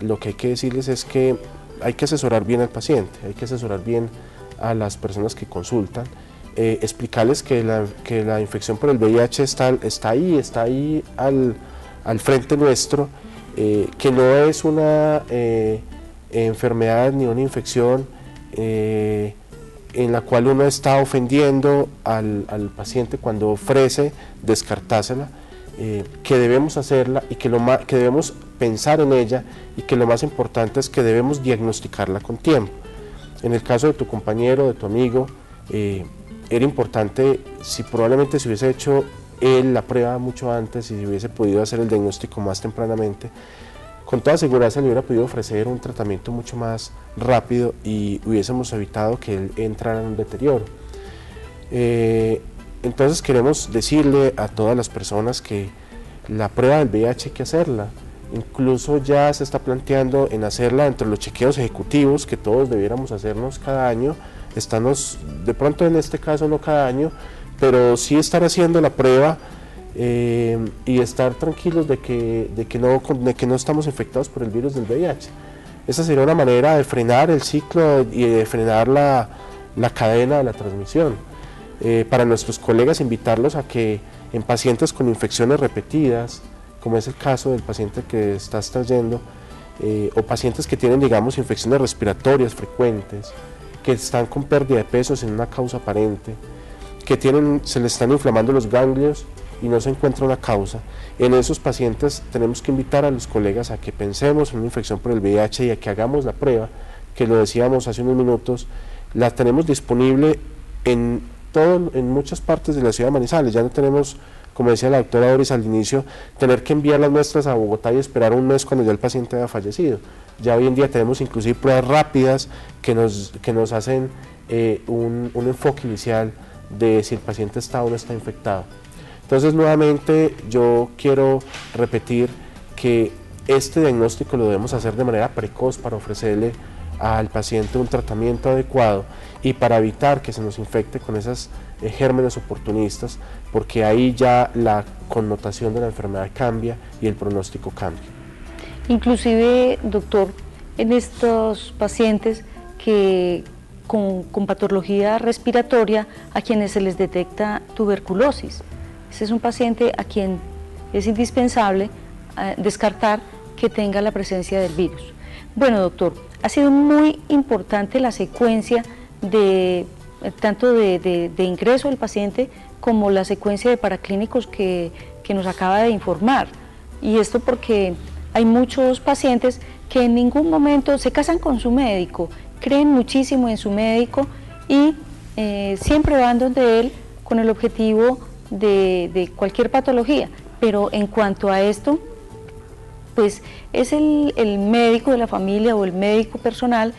lo que hay que decirles es que hay que asesorar bien al paciente, hay que asesorar bien a las personas que consultan, explicarles que la infección por el VIH está ahí al frente nuestro, que no es una enfermedad ni una infección en la cual uno está ofendiendo al paciente cuando ofrece descartársela, que debemos hacerla y que debemos pensar en ella, y que lo más importante es que debemos diagnosticarla con tiempo. En el caso de tu compañero, de tu amigo, era importante, probablemente si hubiese hecho él la prueba mucho antes y si hubiese podido hacer el diagnóstico más tempranamente, con toda seguridad se le hubiera podido ofrecer un tratamiento mucho más rápido y hubiésemos evitado que él entrara en un deterioro. Entonces queremos decirle a todas las personas que la prueba del VIH hay que hacerla. Incluso ya se está planteando en hacerla entre los chequeos ejecutivos que todos debiéramos hacernos cada año. De pronto en este caso no cada año, pero sí estar haciendo la prueba y estar tranquilos de que no estamos infectados por el virus del VIH. Esa sería una manera de frenar el ciclo y de frenar la cadena de la transmisión. Para nuestros colegas, invitarlos a que en pacientes con infecciones repetidas, como es el caso del paciente que estás trayendo, o pacientes que tienen, digamos, infecciones respiratorias frecuentes, que están con pérdida de peso sin una causa aparente, que se les están inflamando los ganglios y no se encuentra una causa. En esos pacientes tenemos que invitar a los colegas a que pensemos en una infección por el VIH y a que hagamos la prueba, que lo decíamos hace unos minutos, la tenemos disponible en muchas partes de la ciudad de Manizales. Ya no tenemos, como decía la doctora Doris al inicio, tener que enviar las muestras a Bogotá y esperar un mes cuando ya el paciente haya fallecido. Ya hoy en día tenemos inclusive pruebas rápidas que nos hacen un enfoque inicial de si el paciente está o no está infectado. Entonces, nuevamente yo quiero repetir que este diagnóstico lo debemos hacer de manera precoz para ofrecerle al paciente un tratamiento adecuado y para evitar que se nos infecte con esos gérmenes oportunistas, porque ahí ya la connotación de la enfermedad cambia y el pronóstico cambia. Inclusive, doctor, en estos pacientes que con patología respiratoria, a quienes se les detecta tuberculosis, ese es un paciente a quien es indispensable descartar que tenga la presencia del virus. Bueno, doctor, ha sido muy importante la secuencia tanto de ingreso del paciente como la secuencia de paraclínicos que nos acaba de informar. Y esto porque hay muchos pacientes que en ningún momento se casan con su médico, creen muchísimo en su médico y siempre van donde él con el objetivo de cualquier patología. Pero en cuanto a esto, pues es el médico de la familia o el médico personal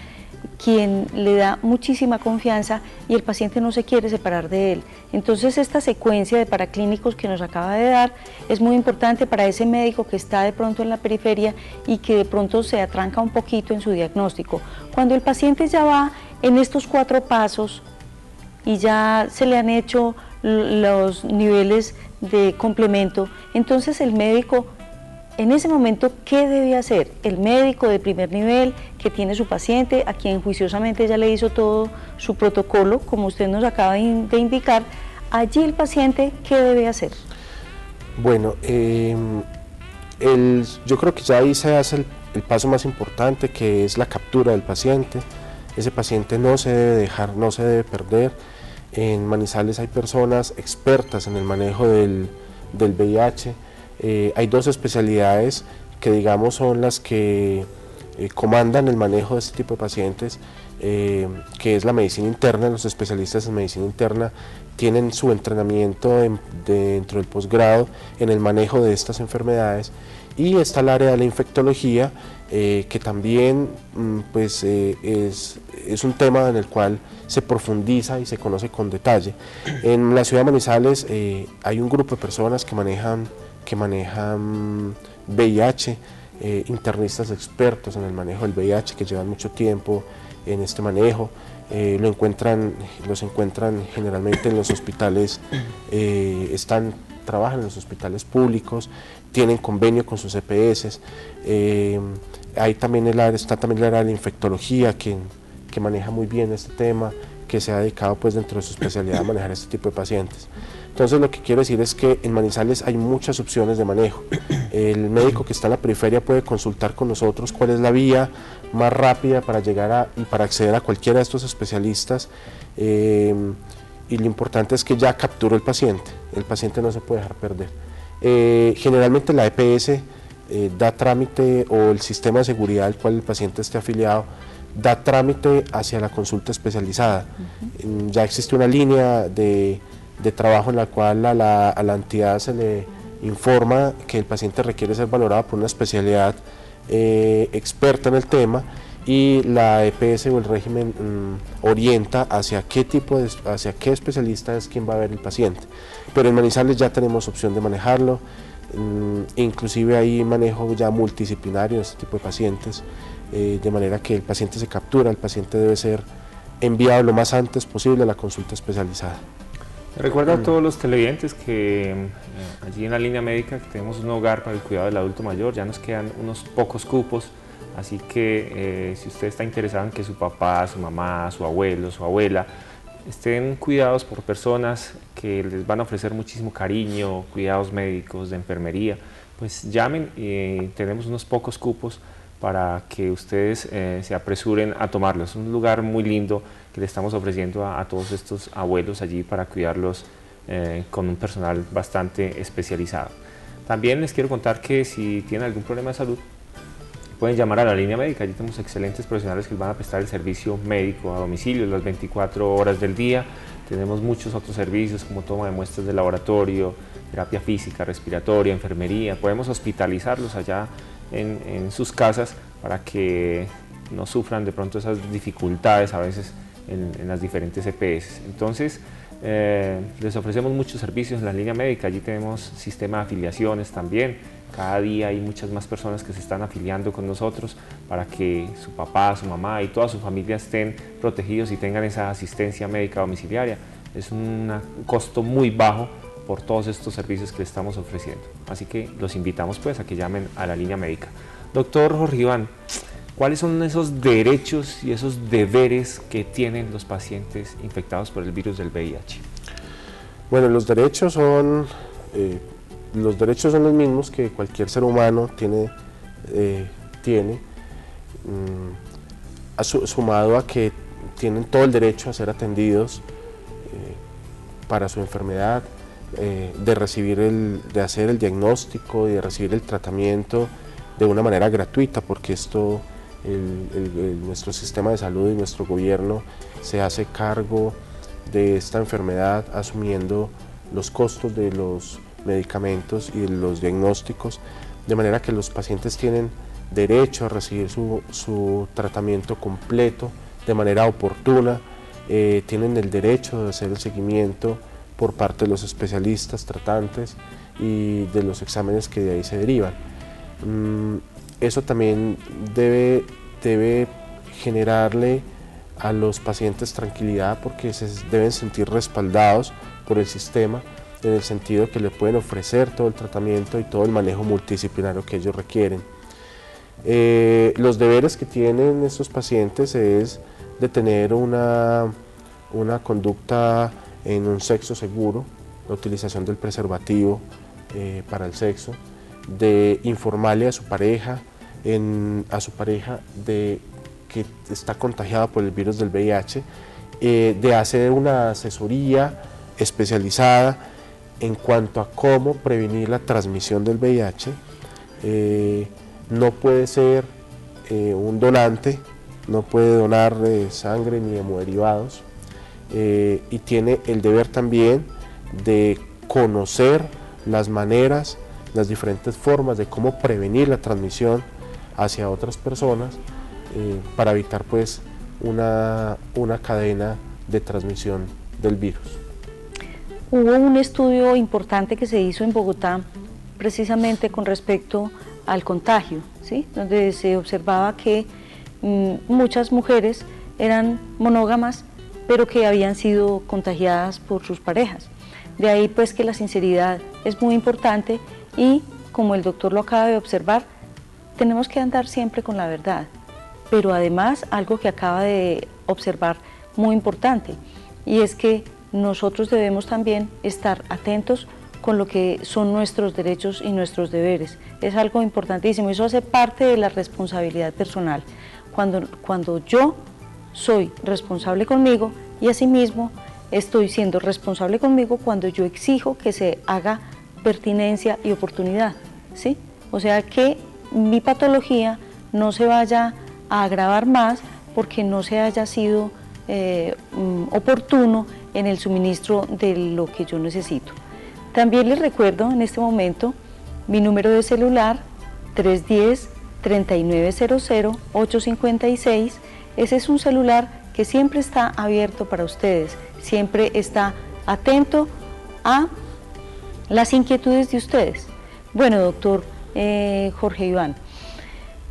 quien le da muchísima confianza y el paciente no se quiere separar de él. Entonces esta secuencia de paraclínicos que nos acaba de dar es muy importante para ese médico que está de pronto en la periferia y que de pronto se atranca un poquito en su diagnóstico. Cuando el paciente ya va en estos 4 pasos y ya se le han hecho los niveles de complemento, entonces el médico en ese momento, ¿qué debe hacer? El médico de primer nivel que tiene su paciente, a quien juiciosamente ya le hizo todo su protocolo, como usted nos acaba de indicar, allí el paciente, ¿qué debe hacer? Bueno, yo creo que ya ahí se hace el paso más importante, que es la captura del paciente. Ese paciente no se debe dejar, no se debe perder. En Manizales hay personas expertas en el manejo del VIH. Hay 2 especialidades que digamos son las que comandan el manejo de este tipo de pacientes, que es la medicina interna. Los especialistas en medicina interna tienen su entrenamiento dentro del posgrado en el manejo de estas enfermedades, y está el área de la infectología, que también pues, es un tema en el cual se profundiza y se conoce con detalle. En la ciudad de Manizales hay un grupo de personas que manejan VIH, internistas expertos en el manejo del VIH, que llevan mucho tiempo en este manejo. Los encuentran generalmente en los hospitales, trabajan en los hospitales públicos, tienen convenio con sus EPS. Está también el área de la infectología, que maneja muy bien este tema, que se ha dedicado pues dentro de su especialidad a manejar este tipo de pacientes. Entonces lo que quiero decir es que en Manizales hay muchas opciones de manejo. El médico que está en la periferia puede consultar con nosotros cuál es la vía más rápida para llegar y para acceder a cualquiera de estos especialistas, y lo importante es que ya capturó el paciente no se puede dejar perder. Generalmente la EPS da trámite, o el sistema de seguridad al cual el paciente esté afiliado da trámite hacia la consulta especializada. Ya existe una línea de trabajo en la cual a la entidad se le informa que el paciente requiere ser valorado por una especialidad experta en el tema, y la EPS o el régimen orienta hacia qué especialista es quien va a ver el paciente. Pero en Manizales ya tenemos opción de manejarlo, inclusive hay manejo ya multidisciplinario de este tipo de pacientes, de manera que el paciente se captura, el paciente debe ser enviado lo más antes posible a la consulta especializada. Recuerdo a todos los televidentes que allí en la línea médica tenemos un hogar para el cuidado del adulto mayor, ya nos quedan unos pocos cupos, así que si usted está interesado en que su papá, su mamá, su abuelo, su abuela estén cuidados por personas que les van a ofrecer muchísimo cariño, cuidados médicos, de enfermería, pues llamen, y tenemos unos pocos cupos para que ustedes se apresuren a tomarlos. Es un lugar muy lindo que le estamos ofreciendo a todos estos abuelos allí para cuidarlos con un personal bastante especializado. También les quiero contar que si tienen algún problema de salud, pueden llamar a la línea médica. Allí tenemos excelentes profesionales que van a prestar el servicio médico a domicilio las 24 horas del día. Tenemos muchos otros servicios como toma de muestras de laboratorio, terapia física, respiratoria, enfermería. Podemos hospitalizarlos allá en sus casas para que no sufran de pronto esas dificultades a veces en las diferentes EPS. Entonces les ofrecemos muchos servicios en la línea médica. Allí tenemos sistema de afiliaciones también. Cada día hay muchas más personas que se están afiliando con nosotros para que su papá, su mamá y toda su familia estén protegidos y tengan esa asistencia médica domiciliaria. Es un costo muy bajo por todos estos servicios que le estamos ofreciendo. Así que los invitamos pues a que llamen a la línea médica. Doctor Jorge Iván, ¿cuáles son esos derechos y esos deberes que tienen los pacientes infectados por el virus del VIH? Bueno, los derechos son los mismos que cualquier ser humano tiene, sumado a que tienen todo el derecho a ser atendidos para su enfermedad, de hacer el diagnóstico y de recibir el tratamiento de una manera gratuita, porque nuestro sistema de salud y nuestro gobierno se hace cargo de esta enfermedad asumiendo los costos de los medicamentos y de los diagnósticos, de manera que los pacientes tienen derecho a recibir su tratamiento completo de manera oportuna, tienen el derecho de hacer el seguimiento por parte de los especialistas tratantes y de los exámenes que de ahí se derivan. Eso también debe generarle a los pacientes tranquilidad, porque se deben sentir respaldados por el sistema, en el sentido que le pueden ofrecer todo el tratamiento y todo el manejo multidisciplinario que ellos requieren. Los deberes que tienen estos pacientes es de tener una conducta en un sexo seguro, la utilización del preservativo para el sexo, de informarle a su pareja de que está contagiada por el virus del VIH, de hacer una asesoría especializada en cuanto a cómo prevenir la transmisión del VIH. No puede ser un donante, no puede donar sangre ni hemoderivados, y tiene el deber también de conocer las maneras, las diferentes formas de cómo prevenir la transmisión hacia otras personas, para evitar pues una cadena de transmisión del virus. Hubo un estudio importante que se hizo en Bogotá precisamente con respecto al contagio, ¿sí? Donde se observaba que muchas mujeres eran monógamas, pero que habían sido contagiadas por sus parejas. De ahí pues que la sinceridad es muy importante, y como el doctor lo acaba de observar, tenemos que andar siempre con la verdad. Pero además, algo que acaba de observar muy importante, y es que nosotros debemos también estar atentos con lo que son nuestros derechos y nuestros deberes. Es algo importantísimo, eso hace parte de la responsabilidad personal. Cuando yo soy responsable conmigo, y asimismo estoy siendo responsable conmigo cuando yo exijo que se haga pertinencia y oportunidad, ¿sí? O sea, que mi patología no se vaya a agravar más porque no se haya sido oportuno en el suministro de lo que yo necesito. También les recuerdo en este momento mi número de celular, 310-3900-856. Ese es un celular que siempre está abierto para ustedes, siempre está atento a las inquietudes de ustedes. Bueno, doctor Jorge Iván,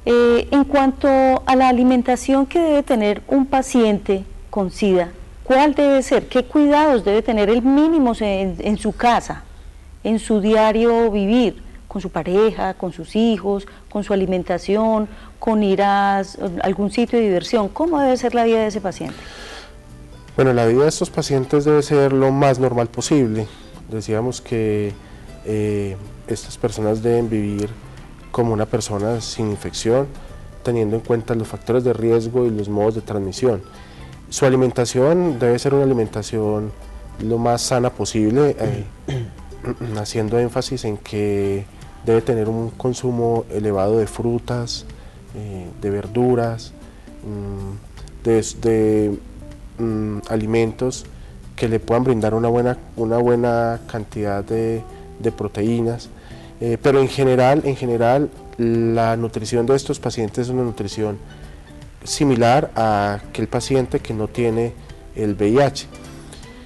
en cuanto a la alimentación que debe tener un paciente con SIDA, ¿cuál debe ser? ¿Qué cuidados debe tener el mínimo en su casa, en su diario vivir, con su pareja, con sus hijos, con su alimentación, con ir a algún sitio de diversión? ¿Cómo debe ser la vida de ese paciente? Bueno, la vida de estos pacientes debe ser lo más normal posible. Decíamos que estas personas deben vivir como una persona sin infección, teniendo en cuenta los factores de riesgo y los modos de transmisión. Su alimentación debe ser una alimentación lo más sana posible, haciendo énfasis en que debe tener un consumo elevado de frutas, de verduras, de alimentos que le puedan brindar una buena cantidad de proteínas, pero en general la nutrición de estos pacientes es una nutrición similar a aquel paciente que no tiene el VIH.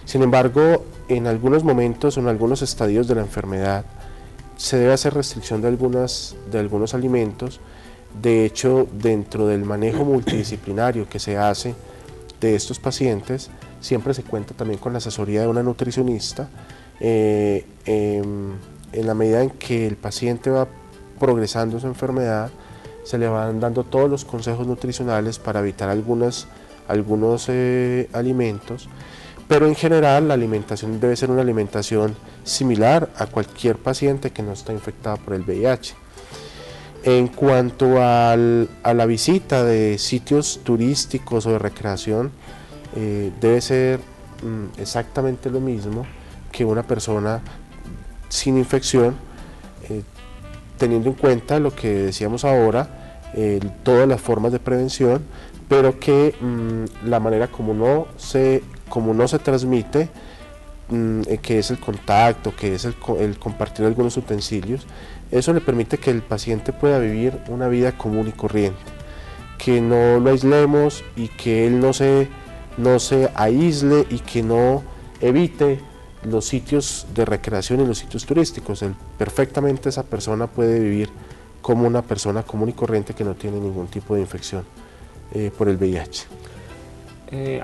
Sin embargo, en algunos momentos o en algunos estadios de la enfermedad se debe hacer restricción de algunos alimentos. De hecho, dentro del manejo multidisciplinario que se hace de estos pacientes, siempre se cuenta también con la asesoría de una nutricionista. En la medida en que el paciente va progresando su enfermedad, se le van dando todos los consejos nutricionales para evitar algunos alimentos, pero en general la alimentación debe ser una alimentación similar a cualquier paciente que no está infectado por el VIH. En cuanto a la visita de sitios turísticos o de recreación, debe ser exactamente lo mismo que una persona sin infección, teniendo en cuenta lo que decíamos ahora, todas las formas de prevención, pero que la manera como no se transmite, que es el contacto, que es el compartir algunos utensilios, eso le permite que el paciente pueda vivir una vida común y corriente. que no lo aislemos y que él no se aísle y que no evite los sitios de recreación y los sitios turísticos. Perfectamente esa persona puede vivir como una persona común y corriente que no tiene ningún tipo de infección por el VIH.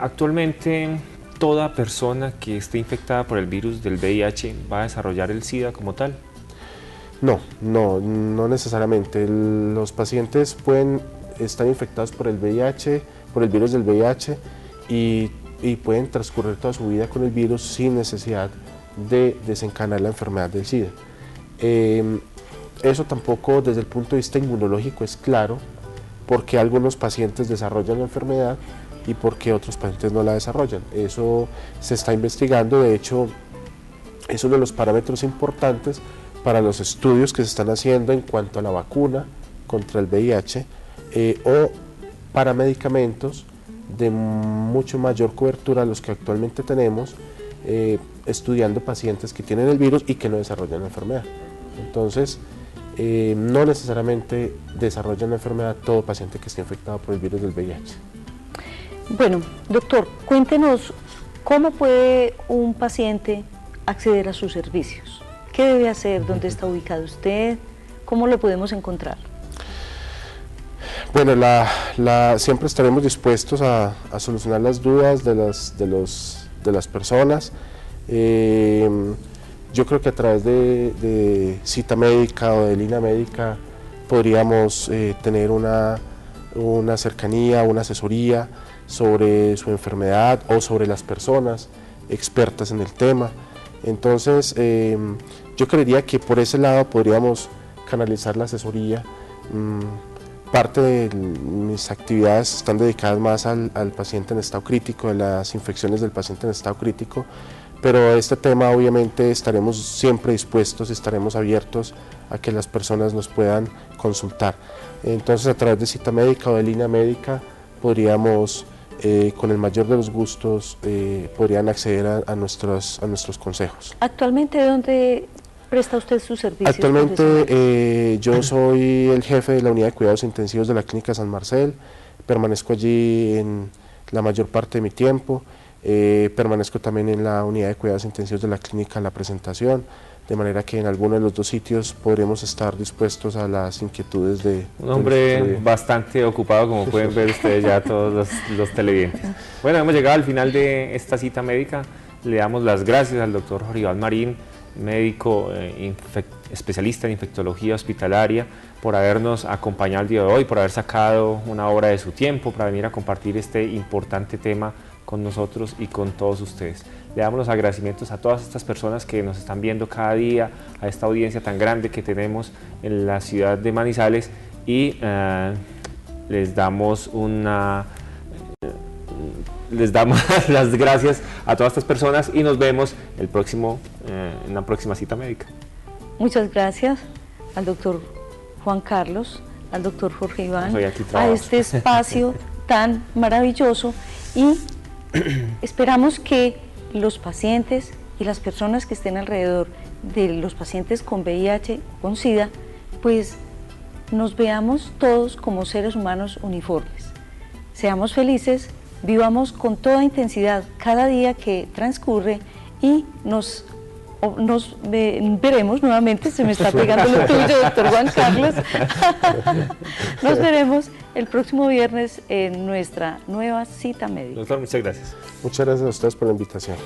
Actualmente, ¿toda persona que esté infectada por el virus del VIH va a desarrollar el SIDA como tal? No necesariamente. Los pacientes pueden estar infectados por el VIH, por el virus del VIH y pueden transcurrir toda su vida con el virus sin necesidad de desencadenar la enfermedad del SIDA. Eso tampoco desde el punto de vista inmunológico es claro, porque algunos pacientes desarrollan la enfermedad y porque otros pacientes no la desarrollan. Eso se está investigando, de hecho es uno de los parámetros importantes para los estudios que se están haciendo en cuanto a la vacuna contra el VIH o para medicamentos de mucho mayor cobertura a los que actualmente tenemos, estudiando pacientes que tienen el virus y que no desarrollan la enfermedad. Entonces, no necesariamente desarrollan la enfermedad todo paciente que esté infectado por el virus del VIH. Bueno, doctor, cuéntenos cómo puede un paciente acceder a sus servicios. ¿Qué debe hacer? ¿Dónde está ubicado usted? ¿Cómo lo podemos encontrar? Bueno, siempre estaremos dispuestos a solucionar las dudas de las personas. Yo creo que a través de cita médica o de línea médica podríamos tener una cercanía, una asesoría sobre su enfermedad o sobre las personas expertas en el tema. Entonces, yo creería que por ese lado podríamos canalizar la asesoría. Parte de mis actividades están dedicadas más al paciente en estado crítico, a las infecciones del paciente en estado crítico, pero este tema obviamente estaremos siempre dispuestos, estaremos abiertos a que las personas nos puedan consultar. Entonces, a través de cita médica o de línea médica podríamos, con el mayor de los gustos, podrían acceder a nuestros consejos. ¿Actualmente dónde presta usted sus servicios? Actualmente yo soy el jefe de la unidad de cuidados intensivos de la Clínica San Marcel, permanezco allí en la mayor parte de mi tiempo, permanezco también en la unidad de cuidados intensivos de la Clínica La Presentación, de manera que en alguno de los dos sitios podremos estar dispuestos a las inquietudes de... Un hombre bastante ocupado, como pueden ver ustedes ya todos los televidentes. Bueno, hemos llegado al final de esta cita médica. Le damos las gracias al doctor Jorge Iván Marín, médico especialista en infectología hospitalaria, por habernos acompañado el día de hoy, por haber sacado una hora de su tiempo para venir a compartir este importante tema con nosotros y con todos ustedes. Le damos los agradecimientos a todas estas personas que nos están viendo cada día, a esta audiencia tan grande que tenemos en la ciudad de Manizales, y les damos las gracias a todas estas personas y nos vemos en la próxima cita médica. Muchas gracias al doctor Juan Carlos, al doctor Jorge Iván, a este espacio tan maravilloso, y esperamos que los pacientes y las personas que estén alrededor de los pacientes con VIH o con SIDA, pues nos veamos todos como seres humanos uniformes. Seamos felices, vivamos con toda intensidad cada día que transcurre y nos veremos nuevamente. Se me está pegando lo tuyo, doctor Juan Carlos. Nos veremos el próximo viernes en nuestra nueva cita médica. Doctor, muchas gracias. Muchas gracias a ustedes por la invitación.